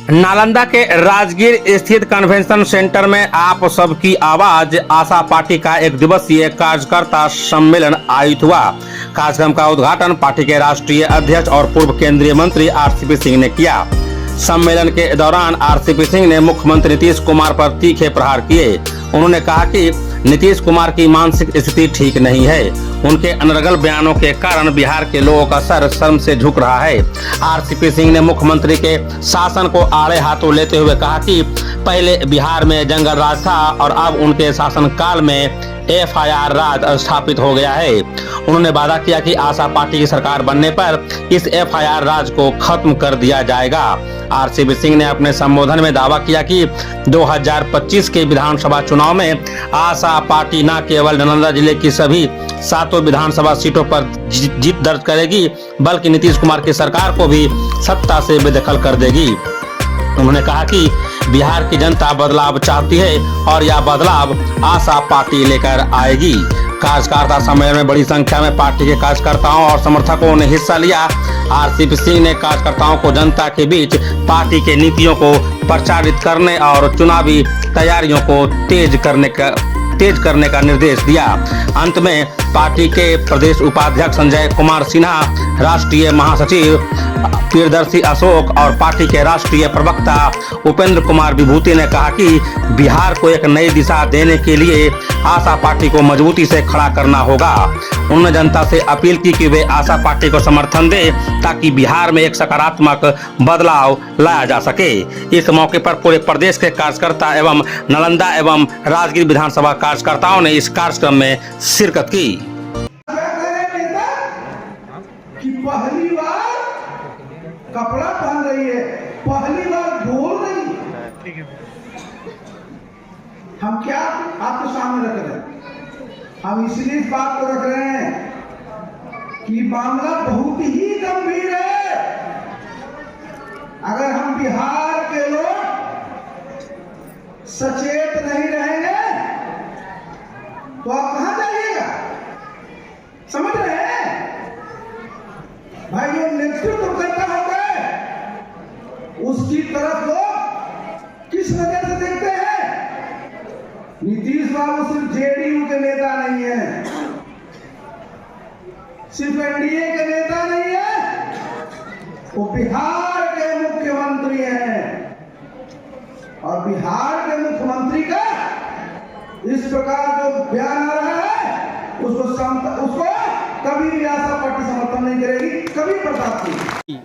नालंदा के राजगीर स्थित convention centre में आप सबकी आवाज आशा पार्टी का एक दिवसीय कार्यकर्ता सम्मेलन आयोजित हुआ। कार्यक्रम का उद्घाटन पार्टी के राष्ट्रीय अध्यक्ष और पूर्व केंद्रीय मंत्री आरसीपी सिंह ने किया। सम्मेलन के दौरान आरसीपी सिंह ने मुख्यमंत्री नीतीश कुमार पर तीखे प्रहार किए। उन्होंने कहा कि नीतीश कुमार की मानसिक स्थिति ठीक नहीं है। उनके अनर्गल बयानों के कारण बिहार के लोगों का सर शर्म से झुक रहा है। आरसीपी सिंह ने मुख्यमंत्री के शासन को आड़े हाथों लेते हुए कहा कि पहले बिहार में जंगल राज था और अब उनके शासनकाल में एफआईआर राज स्थापित हो गया है। उन्होंने वादा किया कि आशा पार्टी की सरकार बनने पर इस एफआईआर राज को खत्म कर दिया जाएगा। आरसीपी सिंह ने अपने संबोधन में दावा किया कि 2025 के विधानसभा चुनाव में आशा पार्टी न केवल नालंदा जिले की सभी 7 विधानसभा सीटों पर जीत दर्ज करेगी, बल्कि नीतीश कुमार की सरकार को भी सत्ता से बेदखल कर देगी। उन्होंने कहा कि बिहार की जनता बदलाव चाहती है और यह बदलाव आशा पार्टी लेकर आएगी। कार्यकर्ता सम्मेलन में बड़ी संख्या में पार्टी के कार्यकर्ताओं और समर्थकों ने हिस्सा लिया। आरसीपी सिंह ने कार्यकर्ताओं को जनता के बीच पार्टी के नीतियों को प्रचारित करने और चुनावी तैयारियों को तेज करने का निर्देश दिया। अंत में पार्टी के प्रदेश उपाध्यक्ष संजय कुमार सिन्हा, राष्ट्रीय महासचिव प्रियदर्शी अशोक और पार्टी के राष्ट्रीय प्रवक्ता उपेंद्र कुमार विभूति ने कहा कि बिहार को एक नई दिशा देने के लिए आशा पार्टी को मजबूती से खड़ा करना होगा। उन्होंने जनता से अपील की कि वे आशा पार्टी को समर्थन दें ताकि बिहार में एक सकारात्मक बदलाव लाया जा सके। इस मौके पर पूरे प्रदेश के कार्यकर्ता एवं नालंदा एवं राजगीर विधानसभा कार्यकर्ताओं ने इस कार्यक्रम में शिरकत की। पहली बार कपड़ा पहन रही है, पहली बार बोल रही है। हम क्या आपके सामने रख रहे हैं? हम इसलिए इस बात को रख रहे हैं कि मामला बहुत ही गंभीर है। अगर हम बिहार के लोग सचेत नहीं रहेंगे तो आप कहां जाइएगा? समझ रहे हैं भाई? जो नेतृत्व करता होगा उसकी तरफ लोग किस नजर से देखते हैं? नीतीश बाबू सिर्फ जेडीयू के नेता नहीं है, सिर्फ एनडीए के नेता नहीं है, वो बिहार के मुख्यमंत्री हैं। और बिहार के मुख्यमंत्री का इस प्रकार जो बयान आ रहा है उसको कभी भी आशा पार्टी समर्थन नहीं करेगी, कभी बर्दाश्त नहीं।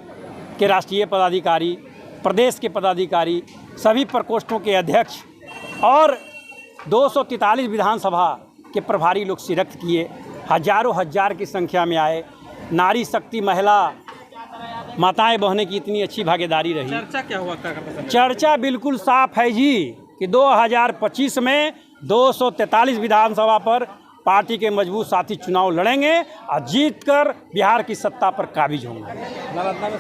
के राष्ट्रीय पदाधिकारी, प्रदेश के पदाधिकारी, सभी प्रकोष्ठों के अध्यक्ष और 243 विधानसभा के प्रभारी लोग शिरकत किए। हजारों हजार की संख्या में आए। नारी शक्ति, महिला माताएं बहनें की इतनी अच्छी भागीदारी रही। चर्चा क्या हुआ? चर्चा बिल्कुल साफ है जी कि 2025 में 243 विधानसभा पर पार्टी के मजबूत साथी चुनाव लड़ेंगे और जीतकर बिहार की सत्ता पर काबिज होंगे। नालंदा में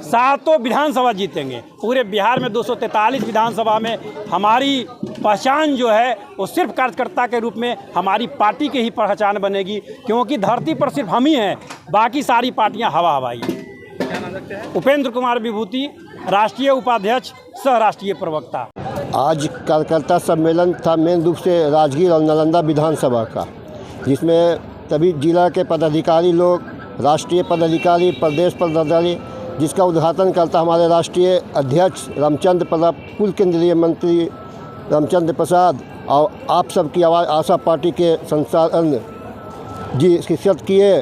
7 विधानसभा जीतेंगे। पूरे बिहार में 243 विधानसभा में हमारी पहचान जो है वो सिर्फ कार्यकर्ता के रूप में हमारी पार्टी की ही पहचान बनेगी, क्योंकि धरती पर सिर्फ हम ही हैं, बाकी सारी पार्टियां हवा हवाई हैं। क्या नाम रखते हैं? उपेंद्र कुमार विभूति, राष्ट्रीय उपाध्यक्ष सह राष्ट्रीय प्रवक्ता। आज कार्यकर्ता सम्मेलन था मेन रूप से राजगीर और नालंदा विधानसभा का, जिसमें सभी जिला के पदाधिकारी लोग, राष्ट्रीय पदाधिकारी, प्रदेश पदाधिकारी, जिसका उद्घाटन करता हमारे राष्ट्रीय अध्यक्ष रामचंद्र प्रसाद, पूर्व केंद्रीय मंत्री रामचंद्र प्रसाद और आप सबकी आवाज़ आशा पार्टी के संस्थान जी शिरकत किए।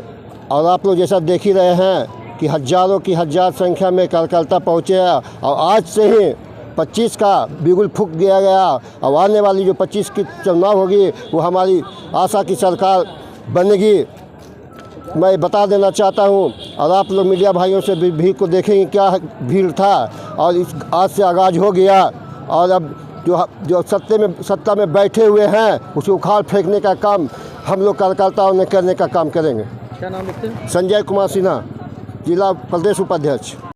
और आप लोग जैसा देख ही रहे हैं कि हजारों की हजार संख्या में कार्यकर्ता पहुँचे हैं। और आज से ही 25 का बिगुल फूंक दिया गया और आने वाली जो 25 की चुनाव होगी वो हमारी आशा की सरकार बनेगी। मैं बता देना चाहता हूँ और आप लोग मीडिया भाइयों से भी भीड़ को देखेंगे क्या भीड़ था, और इस आज से आगाज़ हो गया। और अब जो सत्ता में बैठे हुए हैं उसे उखाड़ फेंकने का काम हम लोग कार्यकर्ताओं ने करने का काम करेंगे। क्या नाम लिखते हैं? संजय कुमार सिन्हा, जिला प्रदेश उपाध्यक्ष।